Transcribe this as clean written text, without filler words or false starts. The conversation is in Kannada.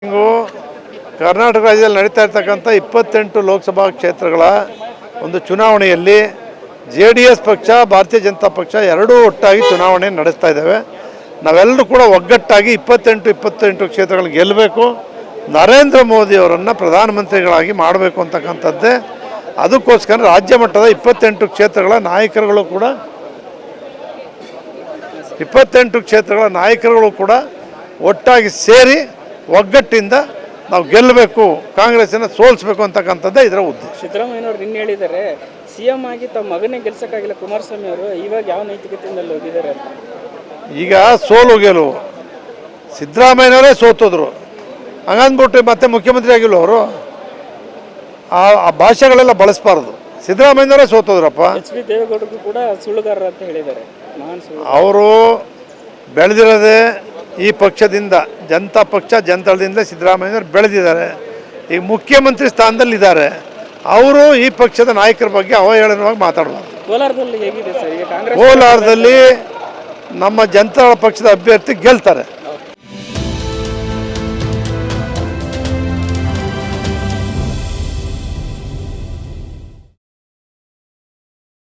ಕರ್ನಾಟಕ ರಾಜ್ಯದಲ್ಲಿ ನಡೀತಾ ಇರತಕ್ಕಂಥ 28 ಲೋಕಸಭಾ ಕ್ಷೇತ್ರಗಳ ಒಂದು ಚುನಾವಣೆಯಲ್ಲಿ JDS ಪಕ್ಷ ಭಾರತೀಯ ಜನತಾ ಪಕ್ಷ ಎರಡೂ ಒಟ್ಟಾಗಿ ಚುನಾವಣೆ ನಡೆಸ್ತಾ ಇದ್ದಾವೆ. ನಾವೆಲ್ಲರೂ ಕೂಡ ಒಗ್ಗಟ್ಟಾಗಿ 28 ಕ್ಷೇತ್ರಗಳು ಗೆಲ್ಲಬೇಕು, ನರೇಂದ್ರ ಮೋದಿ ಅವರನ್ನು ಪ್ರಧಾನಮಂತ್ರಿಗಳಾಗಿ ಮಾಡಬೇಕು ಅಂತಕ್ಕಂಥದ್ದೇ. ಅದಕ್ಕೋಸ್ಕರ ರಾಜ್ಯ ಮಟ್ಟದ 28 ಕ್ಷೇತ್ರಗಳ ನಾಯಕರುಗಳು ಕೂಡ 28 ಕ್ಷೇತ್ರಗಳ ನಾಯಕರುಗಳು ಕೂಡ ಒಟ್ಟಾಗಿ ಸೇರಿ ಒಗ್ಗಟ್ಟಿಂದ ನಾವು ಗೆಲ್ಲಬೇಕು, ಕಾಂಗ್ರೆಸ್ಸನ್ನು ಸೋಲಿಸಬೇಕು ಅಂತಕ್ಕಂಥದ್ದೇ ಇದರ ಉದ್ದೇಶ. ಸಿದ್ದರಾಮಯ್ಯನವರು ನಿನ್ನೆ ಹೇಳಿದ್ದಾರೆ, CM ಆಗಿ ತಮ್ಮ ಮಗನೇ ಗೆಲ್ಸಕ್ಕಾಗಿಲ್ಲ ಕುಮಾರಸ್ವಾಮಿ ಅವರು, ಇವಾಗ ಯಾವ ನೈತಿಕತೆಯಿಂದ ಹೋಗಿದ್ದಾರೆ? ಈಗ ಸೋಲು ಗೆಲುವು ಸಿದ್ದರಾಮಯ್ಯನವರೇ ಸೋತಿದ್ರು, ಹಂಗಂದ್ಬಿಟ್ಟು ಮತ್ತೆ ಮುಖ್ಯಮಂತ್ರಿ ಆಗಿಲ್ಲ ಅವರು. ಆ ಭಾಷೆಗಳೆಲ್ಲ ಬಳಸಬಾರ್ದು. ಸಿದ್ದರಾಮಯ್ಯನವರೇ ಸೋತಿದ್ರಪ್ಪ. HB ದೇವೇಗೌಡರು ಕೂಡ ಸುಳ್ಳುಗಾರರು ಅಂತ ಹೇಳಿದ್ದಾರೆ. ಅವರು ಬೆಳೆದಿರೋದೇ ಈ ಪಕ್ಷದಿಂದ, ಜನತಾ ಪಕ್ಷ ಜನತಾದಳದಿಂದ ಸಿದ್ದರಾಮಯ್ಯನವರು ಬೆಳೆದಿದ್ದಾರೆ. ಈಗ ಮುಖ್ಯಮಂತ್ರಿ ಸ್ಥಾನದಲ್ಲಿದ್ದಾರೆ. ಅವರು ಈ ಪಕ್ಷದ ನಾಯಕರ ಬಗ್ಗೆ ಅವಹೇಳನವಾಗಿ ಮಾತಾಡಬಾರ್ದು. ಕೋಲಾರದಲ್ಲಿ ಹೇಗಿದೆ ಸರ್? ಕೋಲಾರದಲ್ಲಿ ನಮ್ಮ ಜನತಾ ಪಕ್ಷದ ಅಭ್ಯರ್ಥಿ ಗೆಲ್ತಾರೆ.